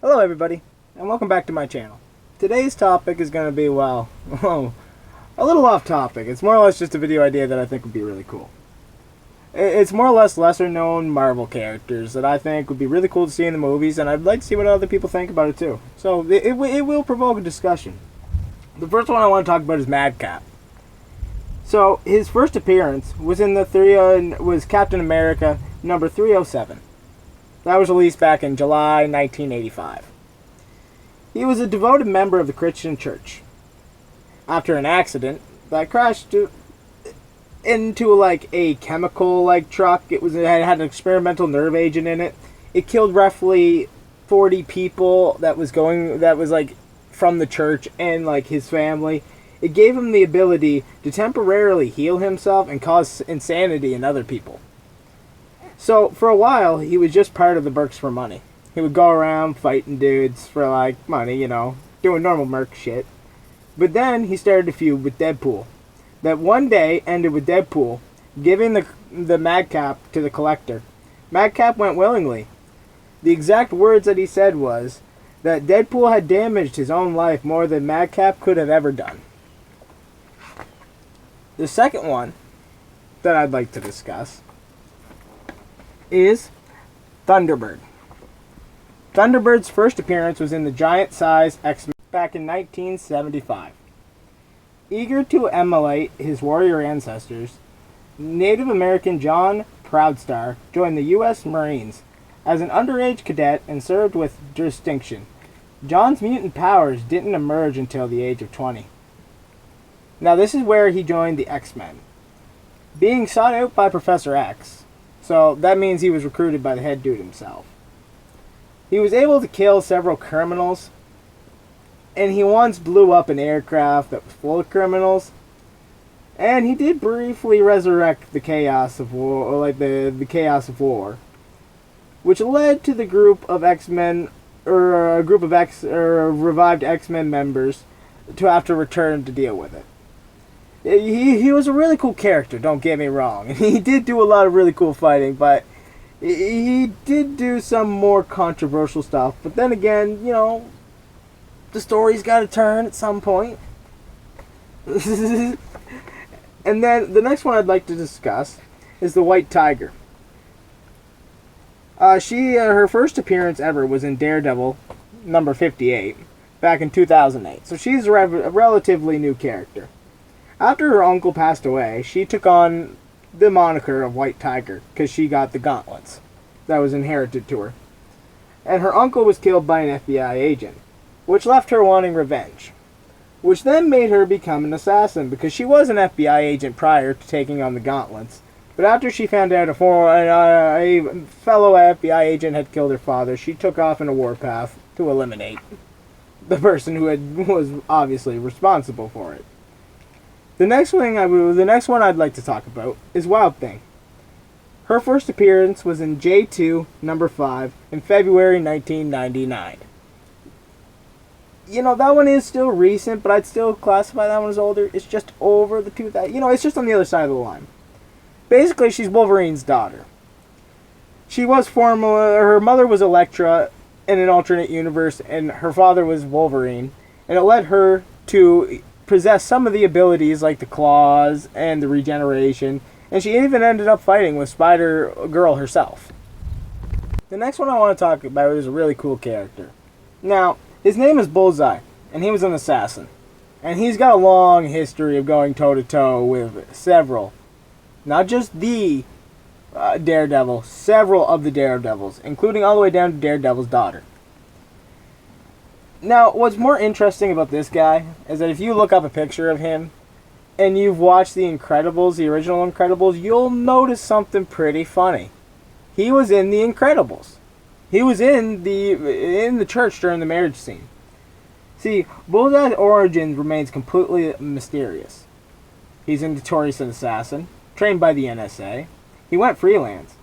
Hello everybody, and welcome back to my channel. Today's topic is going to be, well, a little off topic. It's more or less just a video idea that I think would be really cool. It's more or less lesser known Marvel characters that I think would be really cool to see in the movies, and I'd like to see what other people think about it too. So it will provoke a discussion. The first one I want to talk about is Madcap. So his first appearance was in was Captain America number 307. That was released back in July 1985. He was a devoted member of the Christian Church. After an accident that crashed into like a chemical truck, it had an experimental nerve agent in it. It killed roughly 40 people that was from the church and his family. It gave him the ability to temporarily heal himself and cause insanity in other people. So, for a while, he was just part of the Mercs for money. He would go around fighting dudes for, money, doing normal Merc shit. But then he started a feud with Deadpool. That one day ended with Deadpool giving the Madcap to the Collector. Madcap went willingly. The exact words that he said was that Deadpool had damaged his own life more than Madcap could have ever done. The second one that I'd like to discuss is Thunderbird. Thunderbird's first appearance was in the giant-size X-Men back in 1975. Eager to emulate his warrior ancestors, Native American John Proudstar joined the U.S. Marines as an underage cadet and served with distinction. John's mutant powers didn't emerge until the age of 20. Now this is where he joined the X-Men, being sought out by Professor X. So that means he was recruited by the head dude himself. He was able to kill several criminals, and he once blew up an aircraft that was full of criminals. And he did briefly resurrect the chaos of war, or the chaos of war, which led to the group of X-Men, or a group of revived X-Men members, to have to return to deal with it. He was a really cool character, don't get me wrong. He did do a lot of really cool fighting, but he did do some more controversial stuff. But then again, the story's got to turn at some point. And then the next one I'd like to discuss is the White Tiger. Her first appearance ever was in Daredevil number 58 back in 2008. So she's a relatively new character. After her uncle passed away, she took on the moniker of White Tiger because she got the gauntlets that was inherited to her. And her uncle was killed by an FBI agent, which left her wanting revenge, which then made her become an assassin because she was an FBI agent prior to taking on the gauntlets. But after she found out a fellow FBI agent had killed her father, she took off in a warpath to eliminate the person who was obviously responsible for it. The next one I'd like to talk about is Wild Thing. Her first appearance was in J2 number 5 in February 1999. That one is still recent, but I'd still classify that one as older. It's just over the 2000. It's just on the other side of the line. Basically, she's Wolverine's daughter. Her mother was Elektra in an alternate universe, and her father was Wolverine, and it led her to possess some of the abilities like the claws and the regeneration, and she even ended up fighting with Spider-Girl herself. The next one I want to talk about is a really cool character. Now, his name is Bullseye, and he was an assassin. And he's got a long history of going toe-to-toe with several, not just the Daredevil, several of the Daredevils, including all the way down to Daredevil's daughter. Now, what's more interesting about this guy is that if you look up a picture of him and you've watched The Incredibles, the original Incredibles, you'll notice something pretty funny. He was in The Incredibles. He was in the church during the marriage scene. See, Bullseye's origins remains completely mysterious. He's a notorious assassin, trained by the NSA. He went freelance,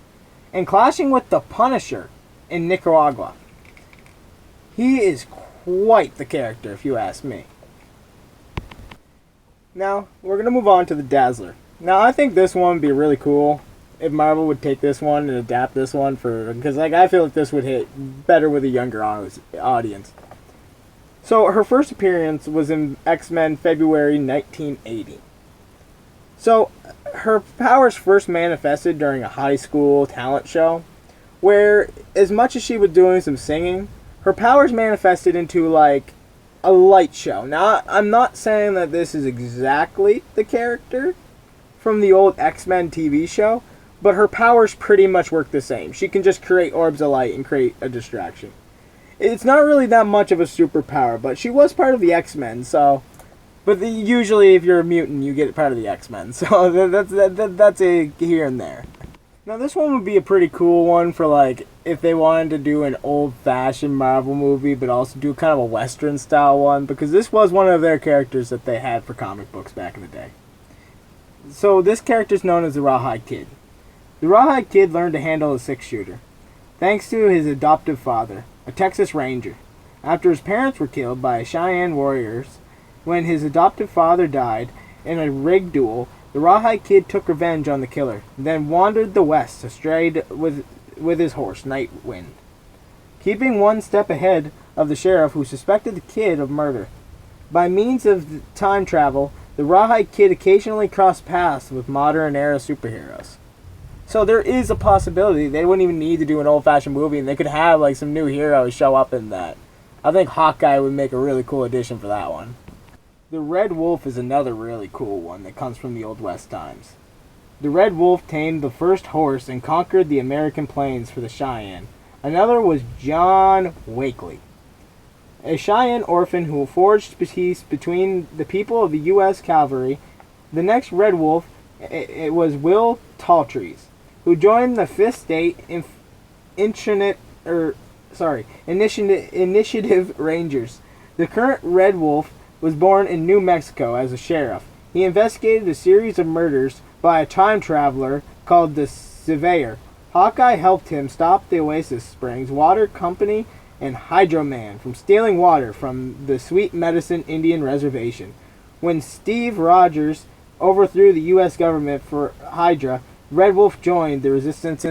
and clashing with the Punisher in Nicaragua. He is quite the character, if you ask me. Now, we're going to move on to the Dazzler. Now, I think this one would be really cool if Marvel would take this one and adapt this one because like I feel like this would hit better with a younger audience. So her first appearance was in X-Men February 1980. So her powers first manifested during a high school talent show, where as much as she was doing some singing, her powers manifested into like a light show. Now I'm not saying that this is exactly the character from the old X-Men TV show, but her powers pretty much work the same. She can just create orbs of light and create a distraction. It's not really that much of a superpower, but she was part of the X-Men, so... But usually if you're a mutant, you get part of the X-Men, so that's a here and there. Now this one would be a pretty cool one for like, if they wanted to do an old-fashioned Marvel movie, but also do kind of a Western-style one, because this was one of their characters that they had for comic books back in the day. So this character is known as the Rawhide Kid. The Rawhide Kid learned to handle a six-shooter, thanks to his adoptive father, a Texas Ranger. After his parents were killed by Cheyenne warriors, when his adoptive father died in a rig duel, the Rawhide Kid took revenge on the killer, then wandered the west, astrayed with his horse, Nightwind, keeping one step ahead of the sheriff who suspected the kid of murder. By means of time travel, the Rawhide Kid occasionally crossed paths with modern-era superheroes. So there is a possibility they wouldn't even need to do an old-fashioned movie, and they could have like some new heroes show up in that. I think Hawkeye would make a really cool addition for that one. The Red Wolf is another really cool one that comes from the Old West times. The Red Wolf tamed the first horse and conquered the American plains for the Cheyenne. Another was John Wakely, a Cheyenne orphan who forged peace between the people of the U.S. Cavalry. The next Red Wolf it was Will Talltrees, who joined the Fifth State Initiative Rangers. The current Red Wolf was born in New Mexico as a sheriff. He investigated a series of murders by a time traveler called the Surveyor. Hawkeye helped him stop the Oasis Springs Water Company and Hydro Man from stealing water from the Sweet Medicine Indian Reservation. When Steve Rogers overthrew the U.S. government for Hydra, Red Wolf joined the resistance